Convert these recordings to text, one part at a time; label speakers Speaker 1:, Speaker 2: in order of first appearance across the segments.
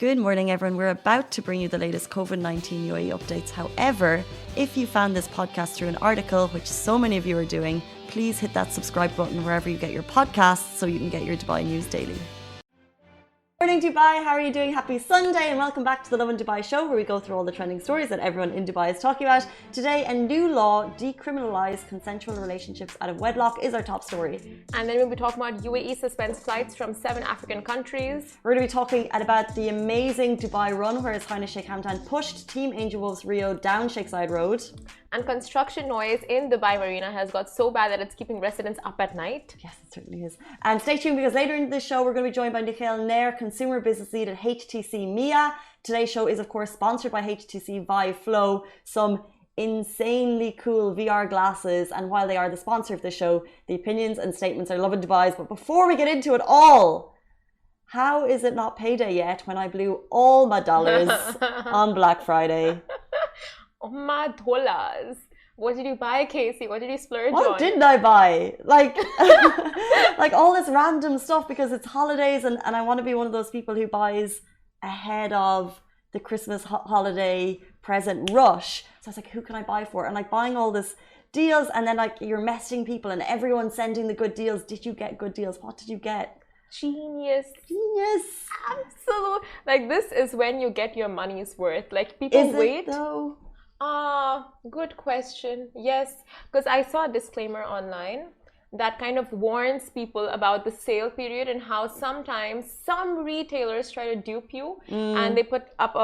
Speaker 1: Good morning, everyone. We're about to bring you the latest COVID-19 UAE updates. However, if you found this podcast through an article, which so many of you are doing, please hit that subscribe button wherever you get your podcasts so you can get your Dubai news daily. Morning, Dubai. How are you doing? Happy Sunday and welcome back to the Lovin Dubai show, where we go through all the trending stories that everyone in Dubai is talking about. Today, a new law decriminalizes consensual relationships out of wedlock is our top story.
Speaker 2: And then we'll be talking about UAE suspends flights from 7 African countries.
Speaker 1: We're going to be talking about the amazing Dubai run, where His Highness Sheikh Hamdan pushed Team Angel Wolves Rio down Sheikh Zayed Road.
Speaker 2: And construction noise in Dubai Marina has got so bad that it's keeping residents up at night.
Speaker 1: Yes, it certainly is. And stay tuned, because later in the show we're going to be joined by Nikhil, Nair, Consumer Business Lead at HTC Mia. Today's show is, of course, sponsored by HTC Vive Flow, some insanely cool VR glasses. And while they are the sponsor of the show, the opinions and statements are Lovin Dubai's. But before we get into it all, how is it not payday yet when I blew all my dollars on Black Friday?
Speaker 2: Oh my dollars. What did you buy, Casey? What did you splurge on?
Speaker 1: What didn't I buy? Like, like all this random stuff, because it's holidays and I want to be one of those people who buys ahead of the Christmas holiday present rush. So I was like, who can I buy for? And like buying all this deals, and then like you're messaging people and everyone's sending the good deals. Did you get good deals? What did you get?
Speaker 2: Genius.
Speaker 1: Absolutely.
Speaker 2: Like, this is when you get your money's worth. Like, people wait.
Speaker 1: Is it though?
Speaker 2: Good question. Yes, because I saw a disclaimer online that kind of warns people about the sale period and how sometimes some retailers try to dupe you and they put up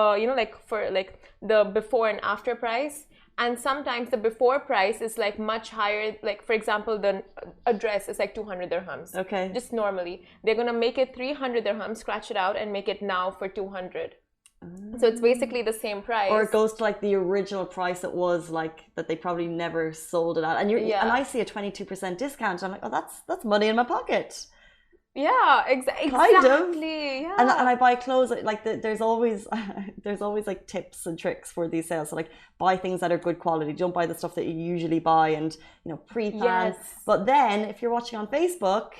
Speaker 2: for like the before and after price, and sometimes the before price is like much higher. Like, for example, the address is like 200 dirhams.
Speaker 1: Okay.
Speaker 2: Just normally they're gonna make it 300 dirhams, scratch it out and make it now for 200. So it's basically the same price.
Speaker 1: Or it goes to like the original price it was, like that they probably never sold it at. And and I see a 22% discount. I'm like, oh, that's money in my pocket.
Speaker 2: Yeah, exactly.
Speaker 1: Kind of.
Speaker 2: Yeah.
Speaker 1: And I buy clothes, like there's always like tips and tricks for these sales. So like, buy things that are good quality. Don't buy the stuff that you usually buy and, you know, pre-plan.
Speaker 2: Yes.
Speaker 1: But then if you're watching on Facebook,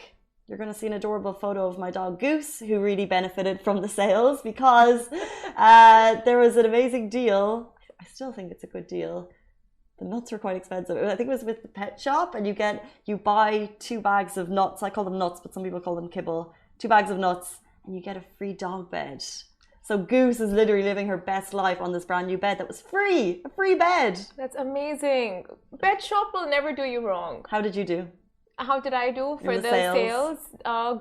Speaker 1: you're going to see an adorable photo of my dog Goose, who really benefited from the sales, because there was an amazing deal. I still think it's a good deal. The nuts were quite expensive. I think it was with the pet shop, and you buy 2 bags of nuts. I call them nuts, but some people call them kibble. 2 bags of nuts, and you get a free dog bed. So Goose is literally living her best life on this brand new bed that was free. A free bed.
Speaker 2: That's amazing. Pet shop will never do you wrong.
Speaker 1: How did you do?
Speaker 2: How did I do for the sales?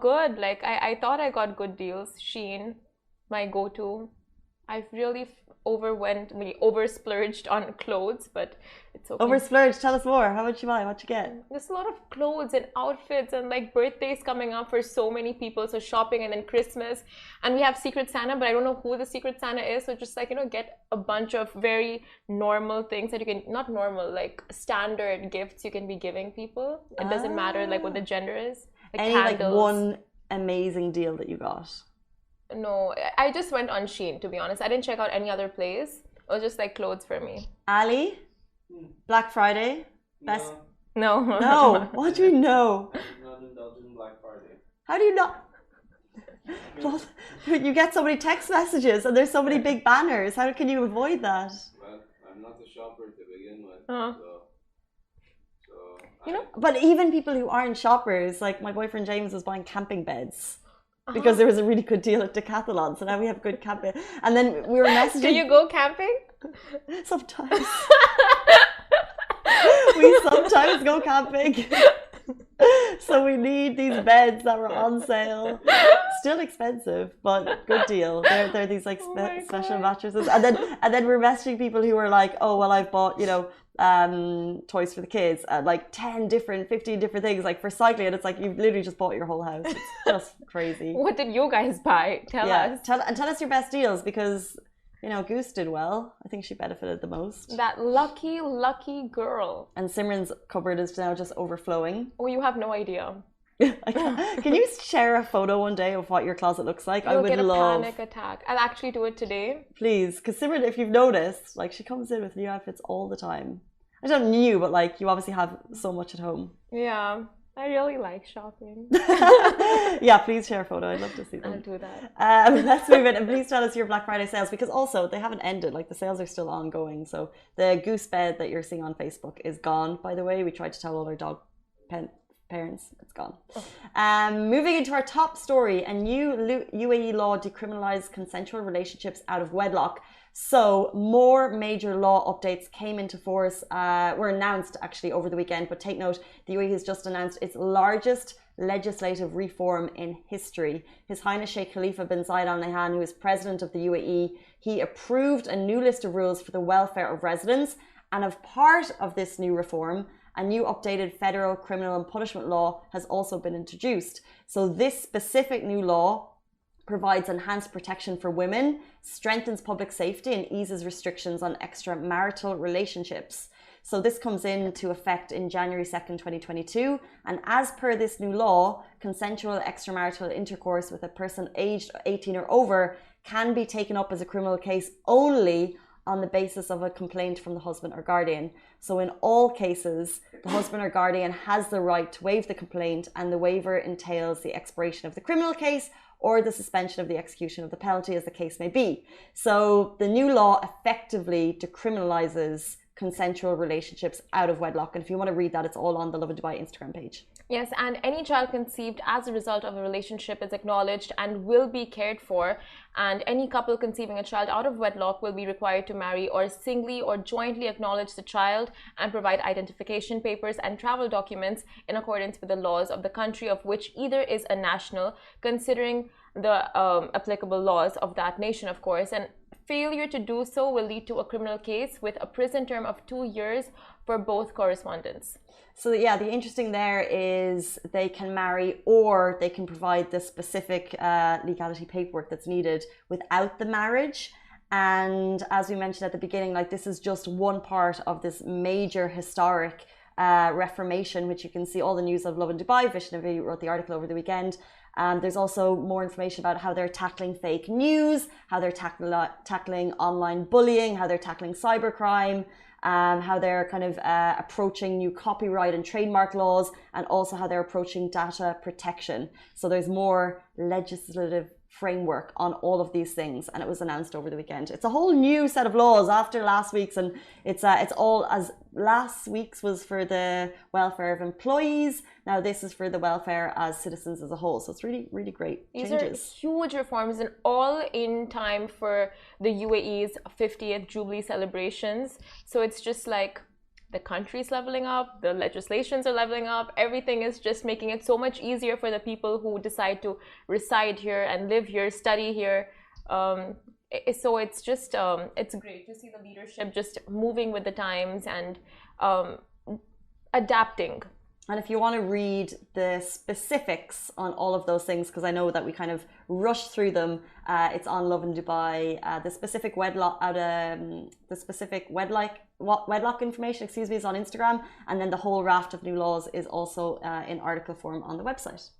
Speaker 2: Good. Like, I thought I got good deals. Shein, my go-to. I've really oversplurged on clothes, but it's okay.
Speaker 1: Oversplurged? Tell us more. How much you buy? What you get?
Speaker 2: There's a lot of clothes and outfits, and like birthdays coming up for so many people. So shopping, and then Christmas, and we have Secret Santa, but I don't know who the Secret Santa is. So just like, you know, get a bunch of very normal things that you can, not normal, like standard gifts you can be giving people. It doesn't matter like what the gender is. Like
Speaker 1: any
Speaker 2: candles.
Speaker 1: Like one amazing deal that you got?
Speaker 2: No, I just went on Shein, to be honest. I didn't check out any other place. It was just like clothes for me.
Speaker 1: Ali? Black Friday? Best?
Speaker 2: No.
Speaker 1: No. What do you know?
Speaker 3: Not indulging Black Friday.
Speaker 1: How do you not? Well, you get so many text messages and there's so many big banners. How can you avoid that?
Speaker 3: Well, I'm not a shopper to begin with.
Speaker 2: You know,
Speaker 1: but even people who aren't shoppers, like my boyfriend James was buying camping beds. Because there was a really good deal at Decathlon, so now we have good camping. And then we were messaging.
Speaker 2: Do you go camping?
Speaker 1: Sometimes. We sometimes go camping. So we need these beds that were on sale. Still expensive, but good deal. They're these like special mattresses. And then we're messaging people who are like, oh well, I've bought, you know, toys for the kids, like 15 different things, like for cycling, and it's like you've literally just bought your whole house. It's just crazy.
Speaker 2: What did you guys buy? Tell us.
Speaker 1: Tell us your best deals, because you know Goose did well. I think she benefited the most.
Speaker 2: That lucky girl.
Speaker 1: And Simran's cupboard is now just overflowing.
Speaker 2: Oh, you have no idea.
Speaker 1: Can you share a photo one day of what your closet looks like?
Speaker 2: I would get a panic attack. I'll actually do it today.
Speaker 1: Please, because Simran, if you've noticed, like she comes in with new outfits all the time. I don't new, but like you obviously have so much at home.
Speaker 2: Yeah. I really like shopping.
Speaker 1: Yeah, please share a photo. I'd love to see them.
Speaker 2: I'll do that.
Speaker 1: Let's move in and please tell us your Black Friday sales, because also they haven't ended. Like, the sales are still ongoing. So the goose bed that you're seeing on Facebook is gone, by the way. We tried to tell all our dog parents it's gone. Moving into our top story, a new UAE law decriminalizes consensual relationships out of wedlock. So more major law updates came into force, were announced actually over the weekend, but take note, the UAE has just announced its largest legislative reform in history. His Highness Sheikh Khalifa bin Zayed Al Nahyan, who is president of the UAE, he approved a new list of rules for the welfare of residents, and as part of this new reform, a new updated federal criminal and punishment law has also been introduced. So this specific new law provides enhanced protection for women, strengthens public safety, and eases restrictions on extramarital relationships. So this comes into effect in January 2nd, 2022. And as per this new law, consensual extramarital intercourse with a person aged 18 or over can be taken up as a criminal case only on the basis of a complaint from the husband or guardian. So in all cases, the husband or guardian has the right to waive the complaint, and the waiver entails the expiration of the criminal case or the suspension of the execution of the penalty, as the case may be. So the new law effectively decriminalizes consensual relationships out of wedlock. And if you want to read that, it's all on the Lovin Dubai Instagram page.
Speaker 2: Yes, and any child conceived as a result of a relationship is acknowledged and will be cared for. And any couple conceiving a child out of wedlock will be required to marry or singly or jointly acknowledge the child and provide identification papers and travel documents in accordance with the laws of the country of which either is a national, considering the applicable laws of that nation, of course. And failure to do so will lead to a criminal case with a prison term of 2 years for both correspondents.
Speaker 1: So yeah, the interesting there is they can marry or they can provide the specific legality paperwork that's needed without the marriage. And as we mentioned at the beginning, like, this is just one part of this major historic reformation, which you can see all the news of Lovin Dubai. Vishnavi wrote the article over the weekend. There's also more information about how they're tackling fake news, how they're tackling online bullying, how they're tackling cybercrime, how they're kind of approaching new copyright and trademark laws, and also how they're approaching data protection. So there's more legislative framework on all of these things, and it was announced over the weekend. It's a whole new set of laws after last week's, and it's all, as last week's was for the welfare of employees, now this is for the welfare as citizens as a whole. So it's really, really great changes.
Speaker 2: These are huge reforms, and all in time for the UAE's 50th Jubilee celebrations. So it's just like the country's leveling up, the legislations are leveling up, everything is just making it so much easier for the people who decide to reside here and live here, study here. So it's just, it's great to see the leadership just moving with the times and adapting.
Speaker 1: And if you want to read the specifics on all of those things, because I know that we kind of rushed through them, it's on Lovin Dubai. The specific wedlock information, is on Instagram, and then the whole raft of new laws is also in article form on the website.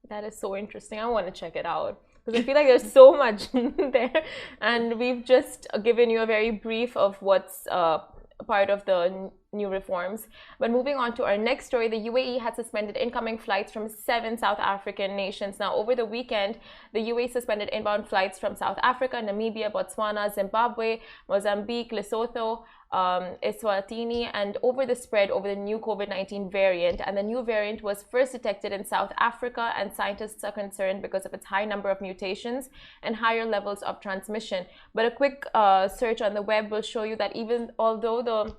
Speaker 2: That is so interesting. I want to check it out, because I feel like there's so much there, and we've just given you a very brief of what's part of the new reforms. But moving on to our next story, the UAE has suspended incoming flights from 7 South African nations. Now, over the weekend, the UAE suspended inbound flights from South Africa, Namibia, Botswana, Zimbabwe, Mozambique, Lesotho, Eswatini, and over the spread over the new COVID-19 variant. And the new variant was first detected in South Africa, and scientists are concerned because of its high number of mutations and higher levels of transmission. But a quick search on the web will show you that even although the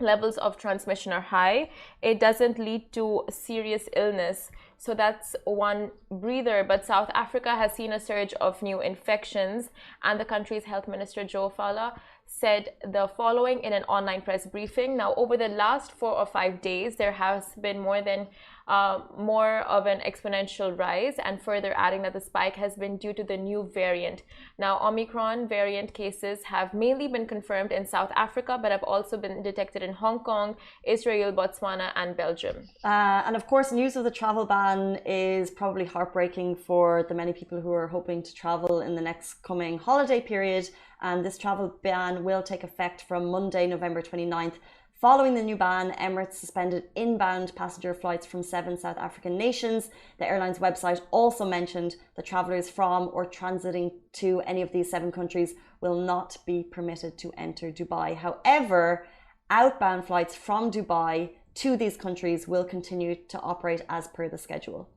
Speaker 2: levels of transmission are high, it doesn't lead to serious illness. So that's one breather. But South Africa has seen a surge of new infections, and the country's health minister, Joe Fala, said the following in an online press briefing. Now, over the last 4 or 5 days, there has been more of an exponential rise, and further adding that the spike has been due to the new variant. Now, Omicron variant cases have mainly been confirmed in South Africa, but have also been detected in Hong Kong, Israel, Botswana, and Belgium.
Speaker 1: And of course, news of the travel ban is probably heartbreaking for the many people who are hoping to travel in the next coming holiday period. And this travel ban will take effect from Monday, November 29th Following the new ban, Emirates suspended inbound passenger flights from 7 South African nations. The airline's website also mentioned that travellers from or transiting to any of these 7 countries will not be permitted to enter Dubai. However, outbound flights from Dubai to these countries will continue to operate as per the schedule.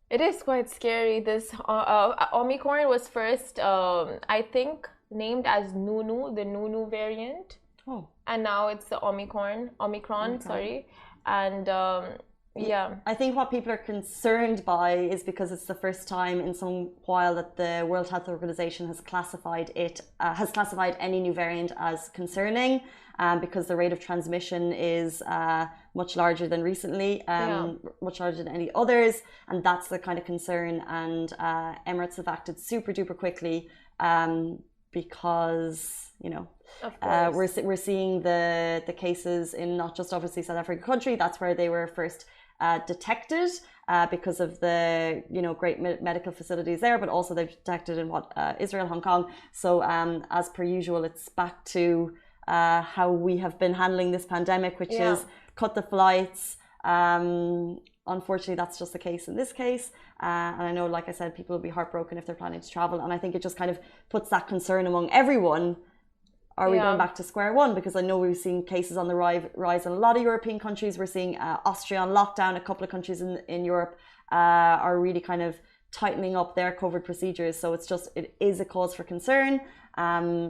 Speaker 2: It is quite scary. This Omicron was first, I think, named as Nunu, the Nunu variant.
Speaker 1: Oh.
Speaker 2: And now it's the Omicron, sorry. And yeah.
Speaker 1: I think what people are concerned by is because it's the first time in some while that the World Health Organization has classified any new variant as concerning, because the rate of transmission is much larger than recently, much larger than any others, and that's the kind of concern. And Emirates have acted super duper quickly, because we're seeing the cases in not just obviously South Africa country. That's where they were first detected, because of the great medical facilities there, but also they've detected in Israel, Hong Kong. So as per usual, it's back to how we have been handling this pandemic, which is cut the flights. Unfortunately, that's just the case in this case. And I know, like I said, people will be heartbroken if they're planning to travel. And I think it just kind of puts that concern among everyone. Are we going back to square one? Because I know we've seen cases on the rise in a lot of European countries. We're seeing Austria on lockdown. A couple of countries in Europe are really kind of tightening up their COVID procedures. So it is a cause for concern.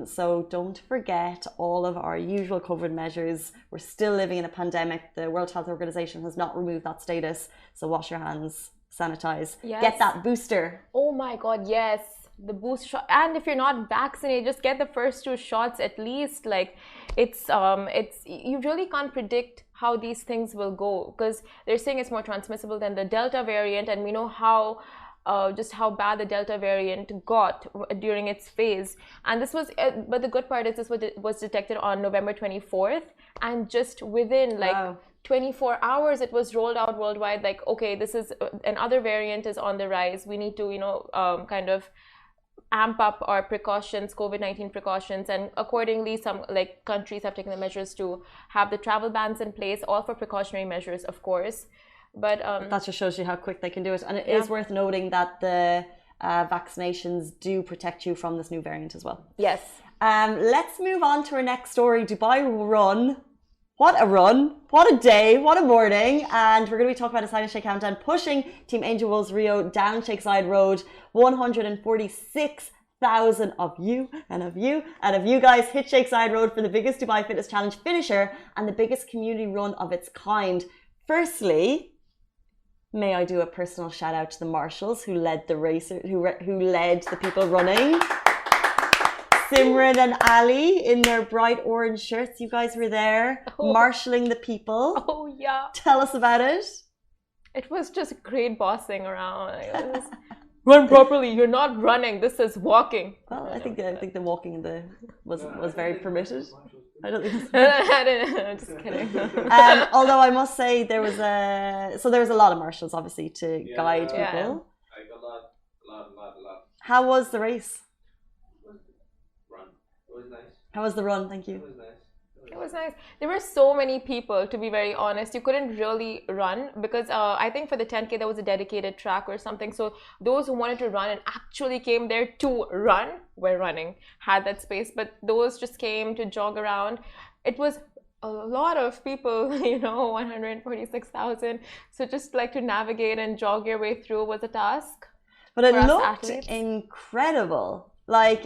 Speaker 1: So don't forget all of our usual COVID measures. We're still living in a pandemic. The World Health Organization has not removed that status. So wash your hands, sanitize, get that booster.
Speaker 2: Oh my God, yes. The boost shot. And if you're not vaccinated, just get the first 2 shots at least. Like it's you really can't predict how these things will go, because they're saying it's more transmissible than the Delta variant, and we know how just how bad the Delta variant got during its phase. And this was, but the good part is this was detected on November 24th, and just within 24 hours it was rolled out worldwide. Like, okay, this is another variant is on the rise. We need to kind of amp up our precautions, COVID-19 precautions, and accordingly some countries have taken the measures to have the travel bans in place, all for precautionary measures, of course. But
Speaker 1: that just shows you how quick they can do it. And it is worth noting that the vaccinations do protect you from this new variant as well.
Speaker 2: Yes.
Speaker 1: Let's move on to our next story. Dubai run. What a run. What a day. What a morning. And we're going to be talking about a Sheikh Hamdan pushing Team Angel Wolves Rio down Sheikh Zayed Road. 146,000 of you guys hit Sheikh Zayed Road for the biggest Dubai Fitness Challenge finisher and the biggest community run of its kind. Firstly, may I do a personal shout out to the marshals who led the racer, who led the people running. Simran and Ali in their bright orange shirts. You guys were there, marshalling the people.
Speaker 2: Oh yeah.
Speaker 1: Tell us about it.
Speaker 2: It was just great bossing around. Run properly. You're not running. This is walking.
Speaker 1: Well, I think the walking was very permitted. I don't think.
Speaker 2: I'm just kidding.
Speaker 1: Although I must say there was a lot of marshals obviously to guide people.
Speaker 3: Like a lot.
Speaker 1: How was the race?
Speaker 3: Run. It was nice.
Speaker 1: How was the run? Thank you.
Speaker 3: It was nice.
Speaker 2: It was nice. There were so many people, to be very honest. You couldn't really run because I think for the 10K there was a dedicated track or something. So those who wanted to run and actually came there to run were running, had that space. But those just came to jog around. It was a lot of people, 146,000. So just to navigate and jog your way through was a task.
Speaker 1: But it looked incredible. Like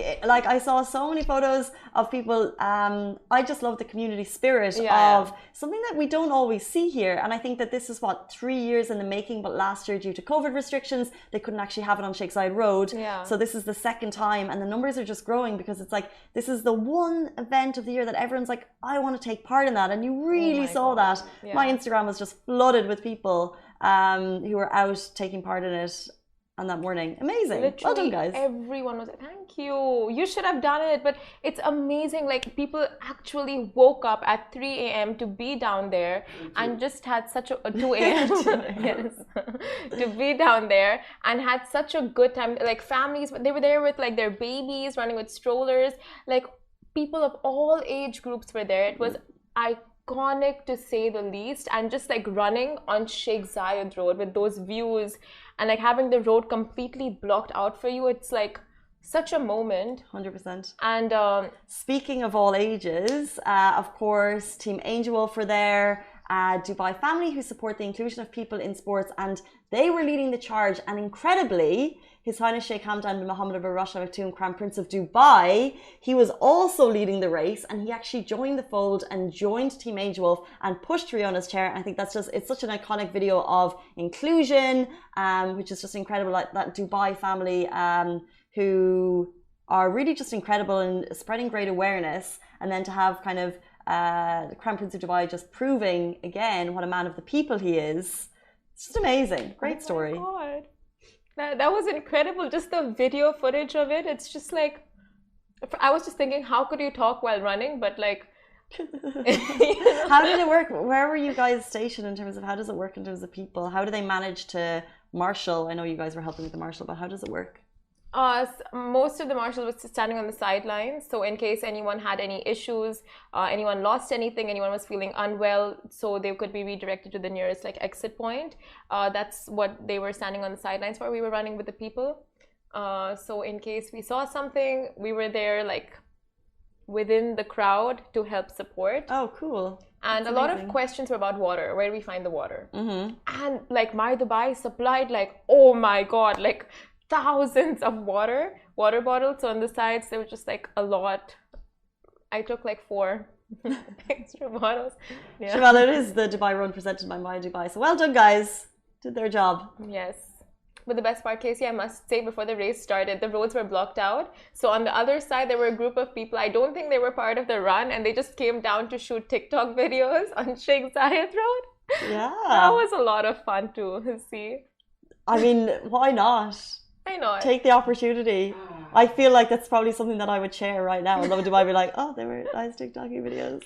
Speaker 1: I saw so many photos of people. I just love the community spirit of something that we don't always see here. And I think that this is 3 years in the making, but last year due to COVID restrictions, they couldn't actually have it on Sheikh Zayed Road.
Speaker 2: Yeah.
Speaker 1: So this is the second time and the numbers are just growing because it's this is the one event of the year that everyone's I want to take part in that. And you really saw that. Yeah. My Instagram was just flooded with people who were out taking part in it. On that morning. Amazing.
Speaker 2: Literally,
Speaker 1: well done, guys.
Speaker 2: Everyone was thank you. You should have done it. But it's amazing. People actually woke up at 3 a.m. to be down there and just had such a 2 a.m. yes, to be down there and had such a good time. Families, they were there with their babies running with strollers. People of all age groups were there. It was iconic to say the least, and just like running on Sheikh Zayed Road with those views and like having the road completely blocked out for you, it's like such a moment.
Speaker 1: 100%.
Speaker 2: And
Speaker 1: speaking of all ages, of course, Team Angel Wolf were there, Dubai family who support the inclusion of people in sports, and they were leading the charge. And incredibly, His Highness Sheikh Hamdan bin Mohammed bin Rashid Al Maktoum, Crown Prince of Dubai, he was also leading the race, and he actually joined the fold and joined Team Angel Wolf and pushed Riona's chair. And I think that's just, it's such an iconic video of inclusion, which is just incredible. Like that Dubai family, who are really just incredible in spreading great awareness, and then to have kind of the Crown Prince of Dubai just proving again what a man of the people he is. It's just amazing. Great story.
Speaker 2: Oh my God. That was incredible. Just the video footage of it. It's just like, I was just thinking, how could you talk while running? But like,
Speaker 1: how did it work? Where were you guys stationed in terms of how does it work in terms of people? How do they manage to marshal? I know you guys were helping with the marshal, but how does it work?
Speaker 2: Most of the marshals were standing on the sidelines, so in case anyone had any issues, anyone lost anything, anyone was feeling unwell, so they could be redirected to the nearest like exit point. That's what they were standing on the sidelines for. We were running with the people, so in case we saw something, we were there like within the crowd to help support.
Speaker 1: Oh, cool.
Speaker 2: And
Speaker 1: that's
Speaker 2: a lot
Speaker 1: amazing.
Speaker 2: of questions were about water. Where do we find the water?
Speaker 1: Mm-hmm.
Speaker 2: And like My Dubai supplied like, oh my God, like thousands of water bottles. So on the sides there was just like a lot. I took like 4 extra bottles. Yeah.
Speaker 1: Well, it is the Dubai Run presented by My Dubai, so well done, guys. Did their job.
Speaker 2: Yes. But the best part, Casey, I must say, before the race started, the roads were blocked out. So on the other side, there were a group of people. I don't think they were part of the run, and they just came down to shoot TikTok videos on Sheikh Zayed Road.
Speaker 1: Yeah.
Speaker 2: That was a lot of fun to see.
Speaker 1: I mean, why not?
Speaker 2: I know.
Speaker 1: Take the opportunity. I feel like that's probably something that I would share right now. And Lovin Dubai be like, oh, they were nice TikToking videos.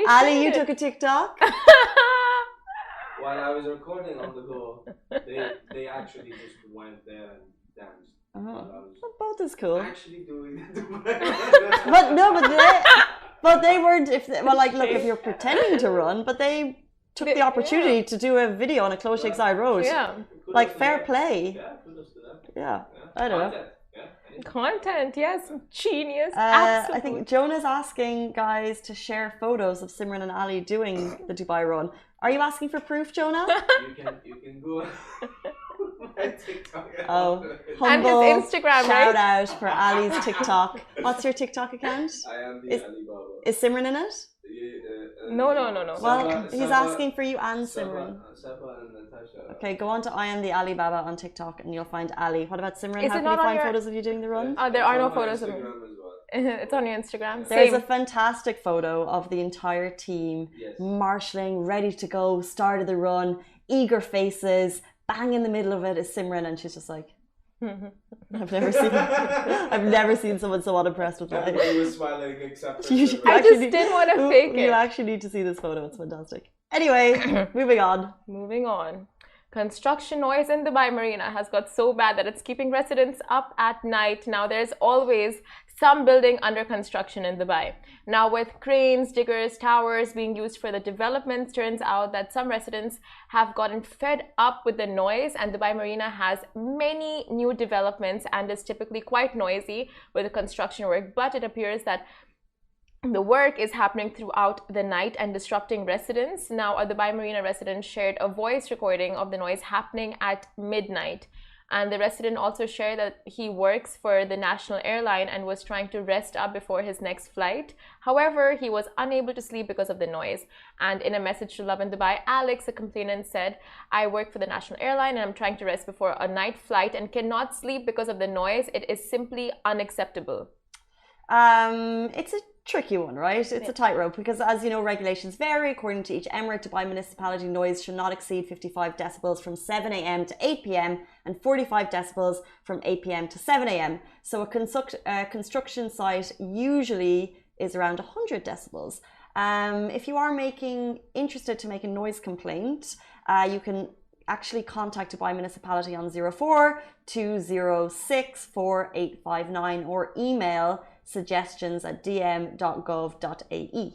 Speaker 1: Ali, you took a TikTok?
Speaker 3: While I was recording on the go, they actually just went there and danced.
Speaker 1: Oh,
Speaker 3: I was
Speaker 1: both is cool.
Speaker 3: actually doing it.
Speaker 1: but they weren't. If you're pretending to run, but they took the opportunity to do a video on a closed Sheikh Zayed Road.
Speaker 2: Yeah.
Speaker 1: Like fair play.
Speaker 3: Yeah, kudos to them.
Speaker 1: Yeah. I don't know.
Speaker 2: Content, yes, genius.
Speaker 1: I think Jonah's asking guys to share photos of Simran and Ali doing the Dubai Run. Are you asking for proof, Jonah?
Speaker 3: You can go on my TikTok.
Speaker 1: Oh,
Speaker 2: And
Speaker 1: humble
Speaker 2: his Instagram,
Speaker 1: shout
Speaker 2: right?
Speaker 1: out for Ali's TikTok. What's your TikTok account?
Speaker 3: I am the Alibaba.
Speaker 1: Is Simran in it?
Speaker 2: No.
Speaker 1: Well, he's asking for you and Simran.
Speaker 3: Saba and Natasha.
Speaker 1: Okay, go on to I am the Alibaba on TikTok and you'll find Ali. What about Simran?
Speaker 2: Is
Speaker 1: How
Speaker 2: it
Speaker 1: can
Speaker 2: not
Speaker 1: you
Speaker 2: on
Speaker 1: find
Speaker 2: your-
Speaker 1: photos of you doing the run?
Speaker 2: There are no
Speaker 3: It's on my
Speaker 2: photos of me.
Speaker 3: Instagram as well.
Speaker 2: It's on your Instagram.
Speaker 1: There's
Speaker 2: Same.
Speaker 1: a fantastic photo of the entire team
Speaker 3: Yes.
Speaker 1: marshalling, ready to go, start of the run, eager faces. Bang in the middle of it is Simran, and she's just like, I've never seen someone so unimpressed with life.
Speaker 3: Everybody was smiling except for
Speaker 1: You
Speaker 3: Simran.
Speaker 2: I
Speaker 1: actually
Speaker 2: just didn't want to fake
Speaker 1: You
Speaker 2: it.
Speaker 1: actually need to see this photo. It's fantastic. Anyway, moving on.
Speaker 2: Moving on. Construction noise in Dubai Marina has got so bad that it's keeping residents up at night. Now, there's always some building under construction in Dubai. Now, with cranes, diggers, towers being used for the developments, turns out that some residents have gotten fed up with the noise, and Dubai Marina has many new developments and is typically quite noisy with the construction work. But it appears that the work is happening throughout the night and disrupting residents. Now, a Dubai Marina resident shared a voice recording of the noise happening at midnight. And the resident also shared that he works for the national airline and was trying to rest up before his next flight. However, he was unable to sleep because of the noise. And in a message to Lovin Dubai, Alex, a complainant, said, I work for the national airline and I'm trying to rest before a night flight and cannot sleep because of the noise. It is simply unacceptable.
Speaker 1: It's a tricky one, right? It's a tightrope because, as you know, regulations vary. According to each emirate, Dubai municipality noise should not exceed 55 decibels from 7 a.m. to 8 p.m. and 45 decibels from 8 p.m. to 7 a.m. So a construction site usually is around 100 decibels. If you are interested to make a noise complaint, you can actually contact Dubai municipality on 04 206 4859 or email suggestions@dm.gov.ae.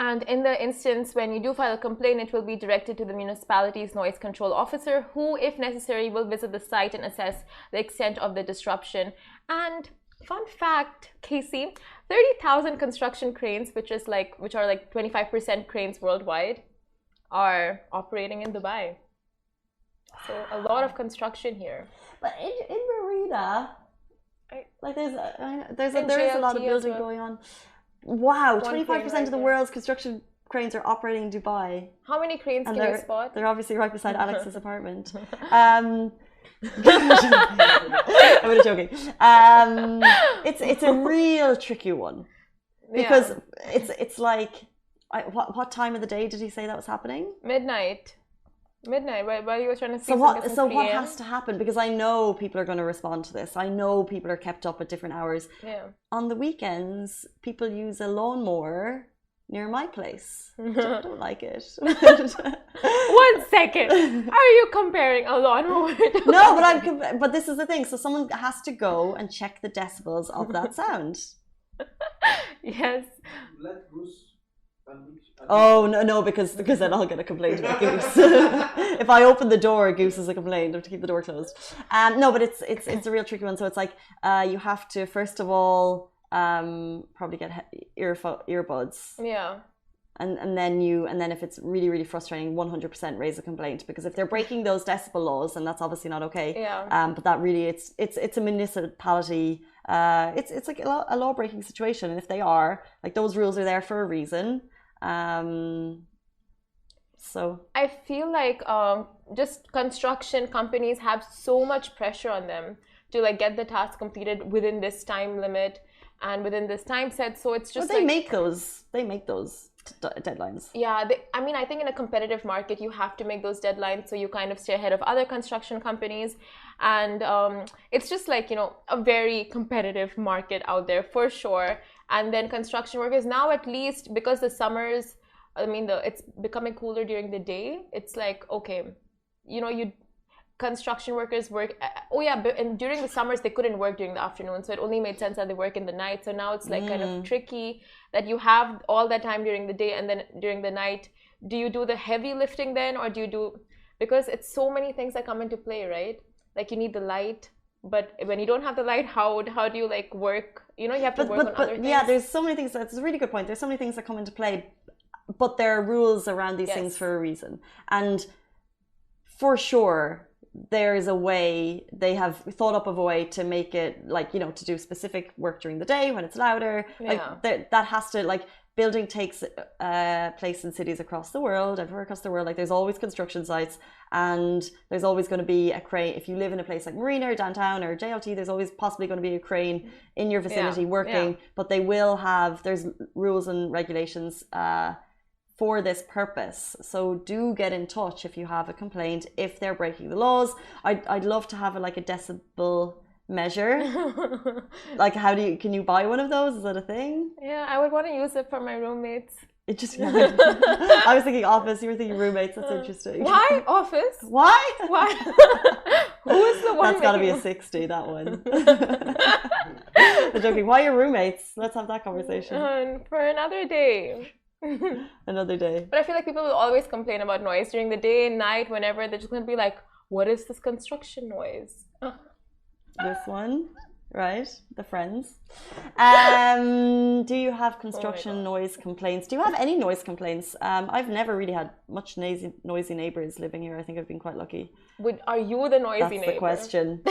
Speaker 2: And in the instance when you do file a complaint, it will be directed to the municipality's noise control officer, who, if necessary, will visit the site and assess the extent of the disruption. And fun fact, Casey, 30,000 construction cranes, which are like 25% cranes worldwide, are operating in Dubai. So a lot of construction here.
Speaker 1: But in Marina, like there's a lot of building going on. Wow, 25% of the world's construction cranes are operating in Dubai.
Speaker 2: How many cranes can you spot?
Speaker 1: They're obviously right beside Alex's apartment. I'm only joking. It's a real tricky one because it's like what time of the day did he say that was happening?
Speaker 2: Midnight, right? While you were trying to see.
Speaker 1: So what has to happen? Because I know people are going to respond to this. I know people are kept up at different hours.
Speaker 2: Yeah.
Speaker 1: On the weekends, people use a lawnmower near my place. Don't like it.
Speaker 2: 1 second. Are you comparing a lawnmower?
Speaker 1: No, but this is the thing. So someone has to go and check the decibels of that sound.
Speaker 2: Yes.
Speaker 3: Let Goose.
Speaker 1: Oh no, because then I'll get a complaint about Goose. If I open the door, Goose is a complaint. I have to keep the door closed. No, but it's a real tricky one. So it's like you have to first of all probably get earbuds.
Speaker 2: Yeah.
Speaker 1: And then if it's really, really frustrating, 100% raise a complaint, because if they're breaking those decibel laws, then that's obviously not okay.
Speaker 2: Yeah.
Speaker 1: But that really it's a municipality. It's like a law breaking situation, and if they are, like, those rules are there for a reason. So
Speaker 2: I feel like just construction companies have so much pressure on them to like get the task completed within this time limit and within this time set. So it's just
Speaker 1: they make those deadlines.
Speaker 2: Yeah, I think in a competitive market you have to make those deadlines so you kind of stay ahead of other construction companies, and it's just like, a very competitive market out there for sure. And then construction workers now, at least because the summers, it's becoming cooler during the day. It's like, okay, construction workers work. And during the summers they couldn't work during the afternoon, so it only made sense that they work in the night. So now it's like kind of tricky that you have all that time during the day, and then during the night, do you do the heavy lifting then, or do you do, because it's so many things that come into play, right? Like you need the light, but when you don't have the light, how do you like work? You have to work on other things.
Speaker 1: Yeah, there's so many things. That's a really good point. There's so many things that come into play, but there are rules around these things for a reason. And for sure, there is a way, they have thought up of a way to make it like, to do specific work during the day when it's louder.
Speaker 2: Yeah.
Speaker 1: Like that has to, like, building takes place in cities across the world, everywhere across the world. Like, there's always construction sites, and there's always going to be a crane. If you live in a place like Marina or downtown or JLT, there's always possibly going to be a crane in your vicinity working, but they will have, there's rules and regulations for this purpose. So do get in touch if you have a complaint, if they're breaking the laws. I'd love to have a decibel measure. Like, can you buy one of those? Is that a thing?
Speaker 2: Yeah, I would want to use it for my roommates.
Speaker 1: It just I was thinking office, you were thinking roommates. That's interesting.
Speaker 2: Why office?
Speaker 1: Why?
Speaker 2: Who is the one?
Speaker 1: That's got to be a 60, that one. I'm joking. Why your roommates? Let's have that conversation
Speaker 2: for another day.
Speaker 1: Another day.
Speaker 2: But I feel like people will always complain about noise during the day and night. Whenever they're just going to be like, what is this construction noise?
Speaker 1: This one, right? The Friends. Do you have construction noise complaints? Do you have any noise complaints? I've never really had much noisy neighbors living here. I think I've been quite lucky.
Speaker 2: Are you the noisy neighbor?
Speaker 1: That's the question.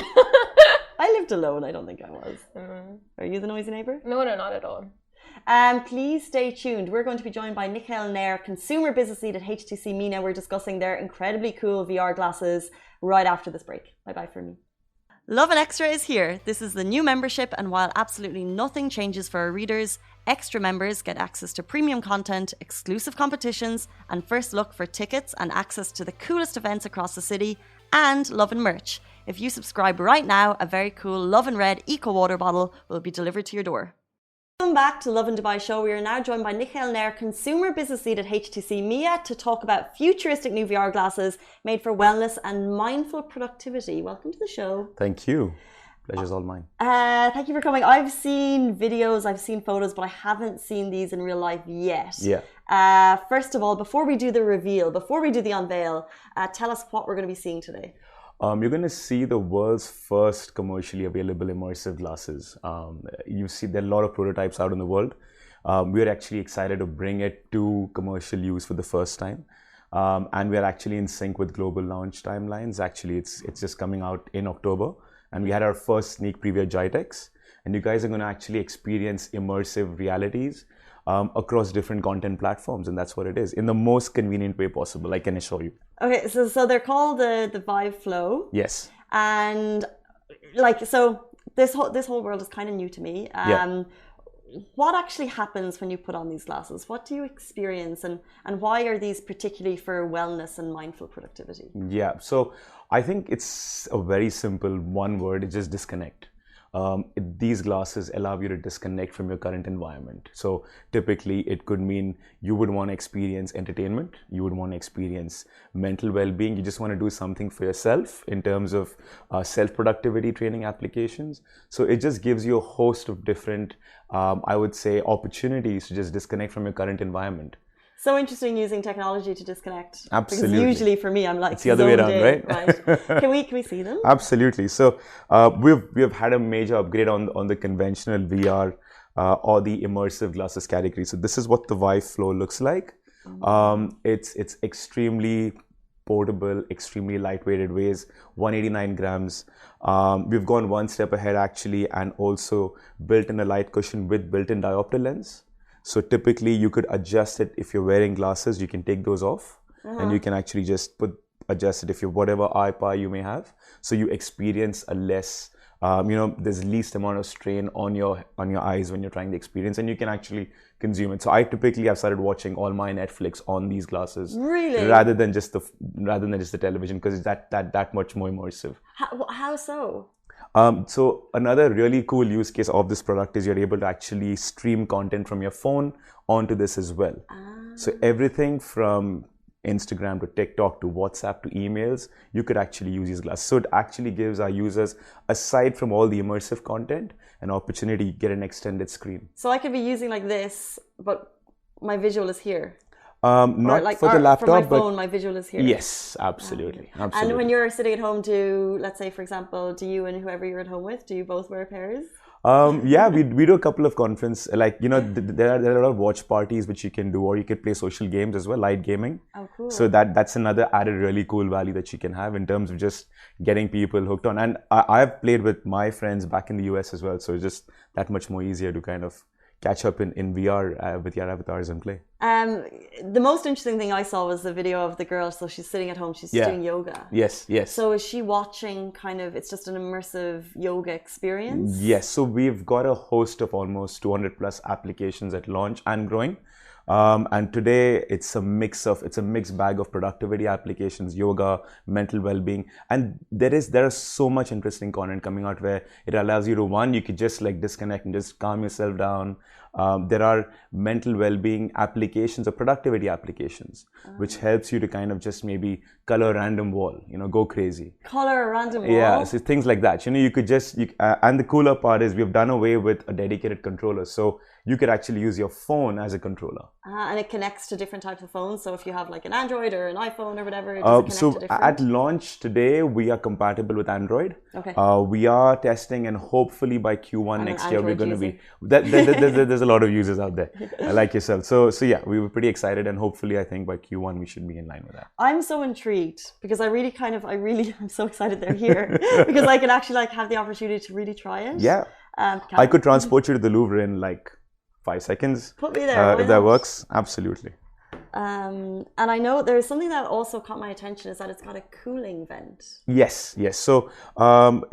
Speaker 1: I lived alone. I don't think I was. Are you the noisy neighbor?
Speaker 2: No, not at all.
Speaker 1: Please stay tuned. We're going to be joined by Nikhil, Nair, Consumer Business Lead at HTC Mina. We're discussing their incredibly cool VR glasses right after this break. Bye-bye for me. Lovin Extra is here. This is the new membership, and while absolutely nothing changes for our readers, extra members get access to premium content, exclusive competitions, and first look for tickets and access to the coolest events across the city, and Lovin merch. If you subscribe right now, a very cool Lovin Red Eco Water bottle will be delivered to your door. Welcome back to Lovin Dubai Show. We are now joined by Nikhil, Nair, Consumer Business Lead at HTC Mia, to talk about futuristic new VR glasses made for wellness and mindful productivity. Welcome to the show.
Speaker 4: Thank you. Pleasure's all mine.
Speaker 1: Thank you for coming. I've seen videos, I've seen photos, but I haven't seen these in real life yet.
Speaker 4: Yeah.
Speaker 1: First of all, before we do the reveal, before we do the unveil, tell us what we're going to be seeing today.
Speaker 4: You're going to see the world's first commercially available immersive glasses. You see there are a lot of prototypes out in the world. We're actually excited to bring it to commercial use for the first time. And we're actually in sync with global launch timelines. Actually, it's just coming out in October. And we had our first sneak preview at GITEX. And you guys are going to actually experience immersive realities across different content platforms. And that's what it is, in the most convenient way possible. I can assure you.
Speaker 1: Okay, so they're called the Vive Flow.
Speaker 4: Yes.
Speaker 1: And like, so this whole world is kind of new to me. What actually happens when you put on these glasses? What do you experience, and why are these particularly for wellness and mindful productivity?
Speaker 4: Yeah, so I think it's a very simple one word, it's just disconnect. These glasses allow you to disconnect from your current environment. So typically it could mean you would want to experience entertainment, you would want to experience mental well-being, you just want to do something for yourself in terms of self-productivity training applications. So it just gives you a host of different, I would say, opportunities to just disconnect from your current environment.
Speaker 1: So interesting using technology to disconnect.
Speaker 4: Absolutely.
Speaker 1: Because usually for me, I'm like,
Speaker 4: it's the other way around, right?
Speaker 1: Can we see them?
Speaker 4: Absolutely. So we've had a major upgrade on the conventional VR or the immersive glasses category. So this is what the Vive Flow looks like. It's extremely portable, extremely lightweight. It weighs 189 grams. We've gone one step ahead actually, and also built in a light cushion with built-in diopter lens. So typically you could adjust it if you're wearing glasses, you can take those off and you can actually just adjust it if you're whatever eye power you may have. So you experience a less, there's least amount of strain on your eyes when you're trying the experience, and you can actually consume it. So I typically have started watching all my Netflix on these glasses.
Speaker 1: Really?
Speaker 4: Rather than just the television, because it's that much more immersive.
Speaker 1: How so?
Speaker 4: So another really cool use case of this product is you're able to actually stream content from your phone onto this as well. So everything from Instagram to TikTok to WhatsApp to emails, you could actually use these glasses. So it actually gives our users, aside from all the immersive content, an opportunity to get an extended screen.
Speaker 1: So I could be using like this, but my visual is here.
Speaker 4: Not
Speaker 1: like,
Speaker 4: for the laptop,
Speaker 1: for my
Speaker 4: but
Speaker 1: phone, my visual is here.
Speaker 4: Yes, absolutely.
Speaker 1: And when you're sitting at home, let's say, for example, do you and whoever you're at home with, do you both wear pairs?
Speaker 4: Yeah, we do a couple of there are a lot of watch parties which you can do, or you could play social games as well, light gaming.
Speaker 1: Oh, cool.
Speaker 4: So that's another added really cool value that you can have in terms of just getting people hooked on. And I've played with my friends back in the US as well, so it's just that much more easier to kind of catch up in VR with your avatars and play.
Speaker 1: The most interesting thing I saw was the video of the girl. So she's sitting at home, she's doing yoga.
Speaker 4: Yes.
Speaker 1: So is she watching it's just an immersive yoga experience?
Speaker 4: Yes. So we've got a host of almost 200 plus applications at launch and growing. And today it's a mixed bag of productivity applications, yoga, mental well-being, and there is so much interesting content coming out where it allows you to you could just like disconnect and just calm yourself down. There are mental well-being applications or productivity applications, which helps you to kind of just maybe color a random wall, go crazy.
Speaker 1: Color a random wall?
Speaker 4: Yeah, so things like that. You could and the cooler part is we've done away with a dedicated controller. So you could actually use your phone as a controller.
Speaker 1: And it connects to different types of phones. So if you have like an Android or an iPhone or whatever, it does connect to different...
Speaker 4: At launch today, we are compatible with Android.
Speaker 1: Okay.
Speaker 4: We are testing, and hopefully by Q1 next year, we're going to be... There's a lot of users out there like yourself. So yeah, we were pretty excited, and hopefully I think by Q1, we should be in line with that.
Speaker 1: I'm so intrigued because I'm so excited they're here because I can actually have the opportunity to really try it.
Speaker 4: Yeah. I could transport you to the Louvre in 5 seconds.
Speaker 1: Put me there.
Speaker 4: If that works, absolutely.
Speaker 1: And I know there's something that also caught my attention is that it's got a cooling vent.
Speaker 4: Yes. So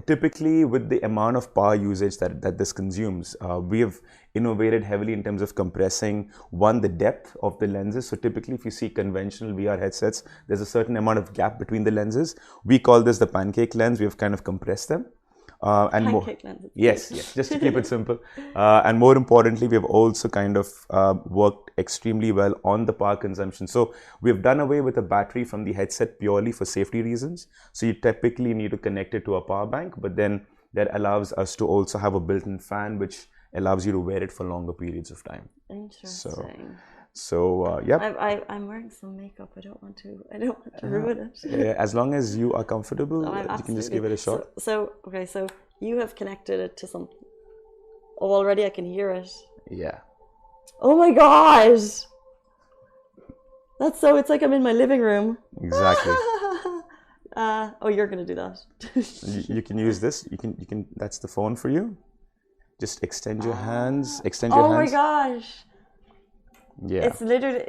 Speaker 4: typically with the amount of power usage that this consumes, we have innovated heavily in terms of compressing, the depth of the lenses. So typically if you see conventional VR headsets, there's a certain amount of gap between the lenses. We call this the pancake lens. We have kind of compressed them. And more, yes, just to keep it simple. And more importantly, we have also kind of worked extremely well on the power consumption. So we've done away with a battery from the headset purely for safety reasons. So you typically need to connect it to a power bank, but then that allows us to also have a built-in fan, which allows you to wear it for longer periods of time.
Speaker 1: Interesting.
Speaker 4: So yep.
Speaker 1: I'm wearing some makeup. I don't want to ruin it.
Speaker 4: As long as you are comfortable, you can just give it a shot.
Speaker 1: So you have connected it to something. Oh, already I can hear it.
Speaker 4: Yeah.
Speaker 1: Oh my gosh! It's like I'm in my living room.
Speaker 4: Exactly.
Speaker 1: You're gonna do that.
Speaker 4: You can use this. You can. That's the phone for you. Just extend your hands. Extend your hands.
Speaker 1: Oh my gosh!
Speaker 4: Yeah.
Speaker 1: It's literally.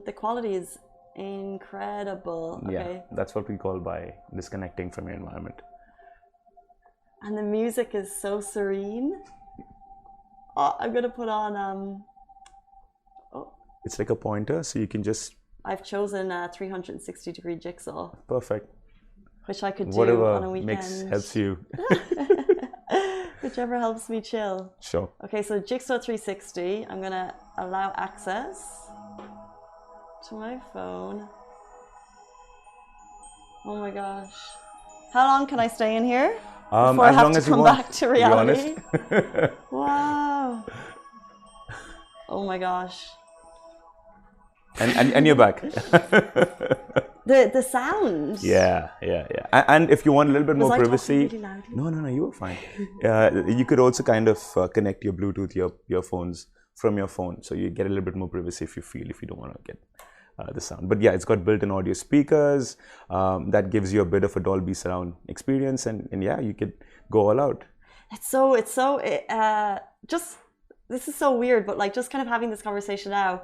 Speaker 1: The quality is incredible. Okay.
Speaker 4: Yeah. That's what we call by disconnecting from your environment.
Speaker 1: And the music is so serene. Oh, I'm gonna put on.
Speaker 4: It's like a pointer, so you can just.
Speaker 1: I've chosen a 360-degree jigsaw.
Speaker 4: Perfect.
Speaker 1: Which I could do
Speaker 4: Whatever
Speaker 1: on a weekend.
Speaker 4: helps you.
Speaker 1: Whichever helps me chill.
Speaker 4: Sure.
Speaker 1: Okay, so Jigsaw 360. I'm gonna allow access to my phone. Oh my gosh. How long can I stay in here? Before I have to come back to reality? Wow. Oh my gosh.
Speaker 4: And you're back.
Speaker 1: The sound.
Speaker 4: Yeah. And if you want a little bit more privacy,
Speaker 1: really loudly?
Speaker 4: no, you were fine. You could also kind of connect your Bluetooth, your phones from your phone, so you get a little bit more privacy if you don't want to get the sound. But yeah, it's got built-in audio speakers that gives you a bit of a Dolby surround experience, and yeah, you could go all out.
Speaker 1: This is so weird, but like just kind of having this conversation now.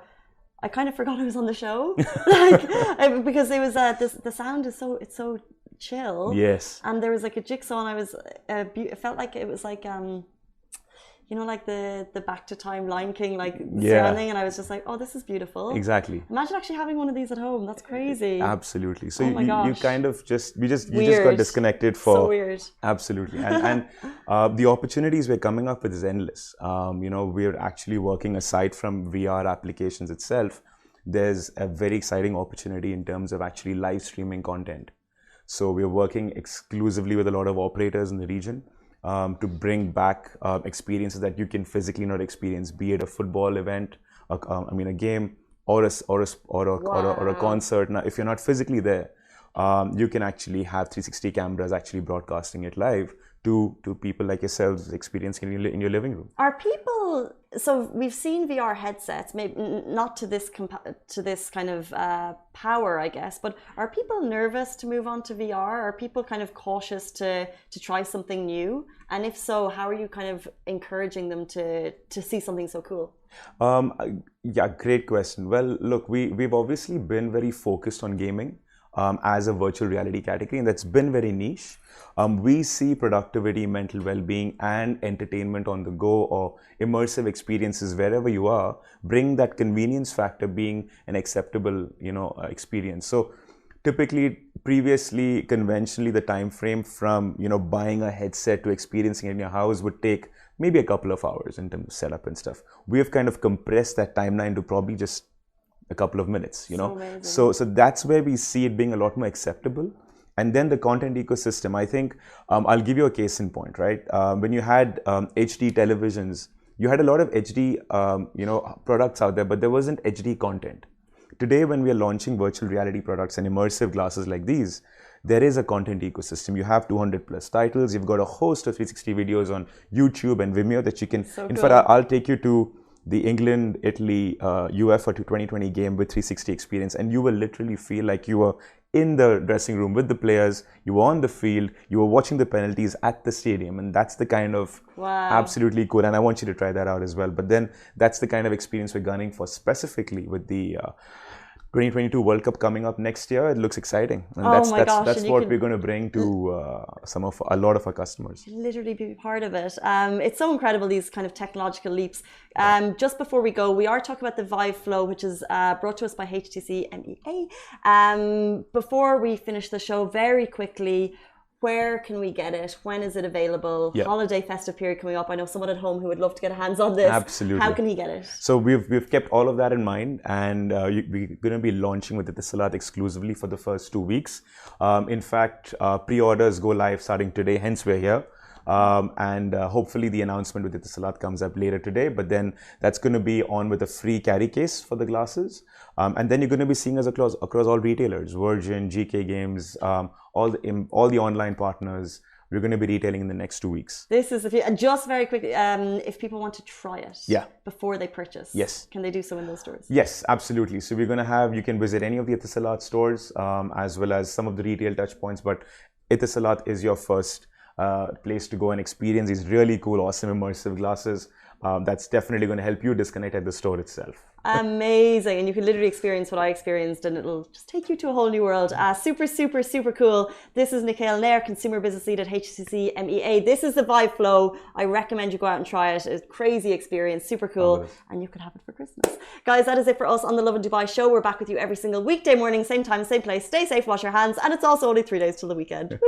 Speaker 1: I kind of forgot I was on the show, because it was the sound is so chill.
Speaker 4: Yes.
Speaker 1: And there was like a jigsaw, and it felt like it was like like the Back to Time Lion King surrounding, and I was just like, oh, this is beautiful.
Speaker 4: Exactly.
Speaker 1: Imagine actually having one of these at home. That's crazy.
Speaker 4: Absolutely. So you kind of just just got disconnected for.
Speaker 1: So weird.
Speaker 4: Absolutely. And the opportunities we're coming up with is endless. We're actually working aside from VR applications itself. There's a very exciting opportunity in terms of actually live streaming content. So we're working exclusively with a lot of operators in the region. To bring back experiences that you can physically not experience, be it a football event, a game, or a concert. Now, if you're not physically there, you can actually have 360 cameras actually broadcasting it live to people like yourselves experiencing it in your living room.
Speaker 1: Are people? So we've seen VR headsets, maybe not to this kind of power, I guess. But are people nervous to move on to VR? Are people kind of cautious to try something new? And if so, how are you kind of encouraging them to see something so cool?
Speaker 4: Yeah, great question. Well, look, we've obviously been very focused on gaming as a virtual reality category, and that's been very niche. We see productivity, mental well-being, and entertainment on the go, or immersive experiences wherever you are, bring that convenience factor being an acceptable, experience. So typically, previously, conventionally, the time frame from buying a headset to experiencing it in your house would take maybe a couple of hours in terms of setup and stuff. We have kind of compressed that timeline to probably just a couple of minutes. So that's where we see it being a lot more acceptable. And then the content ecosystem, I think, I'll give you a case in point, right? When you had HD televisions, you had a lot of HD, products out there, but there wasn't HD content. Today, when we are launching virtual reality products and immersive glasses like these, there is a content ecosystem. You have 200 plus titles. You've got a host of 360 videos on YouTube and Vimeo that you can. In fact, I'll take you to the England-Italy UEFA 2020 game with 360 experience, and you will literally feel like you were in the dressing room with the players, you were on the field, you were watching the penalties at the stadium, and that's the kind of absolutely cool, and I want you to try that out as well. But then that's the kind of experience we're gunning for specifically with the 2022 World Cup coming up next year. It looks exciting, and that's what we're going to bring to a lot of our customers.
Speaker 1: Literally be part of it. It's so incredible, these kind of technological leaps. Just before we go, we are talking about the Vive Flow, which is brought to us by HTC MEA. Before we finish the show, very quickly, where can we get it? When is it available?
Speaker 4: Yeah.
Speaker 1: Holiday festive period coming up. I know someone at home who would love to get a hands on this.
Speaker 4: Absolutely.
Speaker 1: How can he get it?
Speaker 4: So we've kept all of that in mind, and we're going to be launching with Etisalat exclusively for the first 2 weeks. In fact, pre-orders go live starting today, hence we're here. and hopefully the announcement with Etisalat comes up later today. But then that's going to be on with a free carry case for the glasses. And then you're going to be seeing us across all retailers, Virgin, GK Games, all the online partners. We're going to be retailing in the next 2 weeks.
Speaker 1: This is and just very quickly, if people want to try it before they purchase,
Speaker 4: yes,
Speaker 1: can they do so in those stores?
Speaker 4: Yes, absolutely. So we're going to have, you can visit any of the Etisalat stores as well as some of the retail touch points, but Etisalat is your first place to go and experience these really cool, awesome, immersive glasses. That's definitely going to help you disconnect at the store itself.
Speaker 1: Amazing. And you can literally experience what I experienced, and it'll just take you to a whole new world. Super, super, super cool. This is Nikhil, Nair, Consumer Business Lead at HCC MEA. This is the Vibe Flow. I recommend you go out and try it. It's a crazy experience, super cool. And you could have it for Christmas. Guys, that is it for us on the Lovin Dubai show. We're back with you every single weekday morning, same time, same place. Stay safe, wash your hands. And it's also only 3 days till the weekend.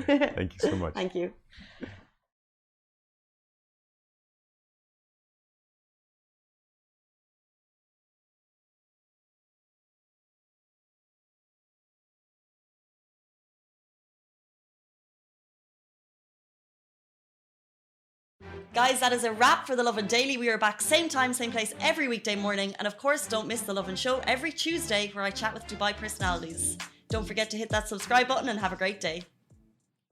Speaker 4: Thank you so much.
Speaker 1: Thank you. Guys, that is a wrap for the Lovin Daily. We are back same time, same place every weekday morning. And of course, don't miss the Lovin Show every Tuesday where I chat with Dubai personalities. Don't forget to hit that subscribe button and have a great day.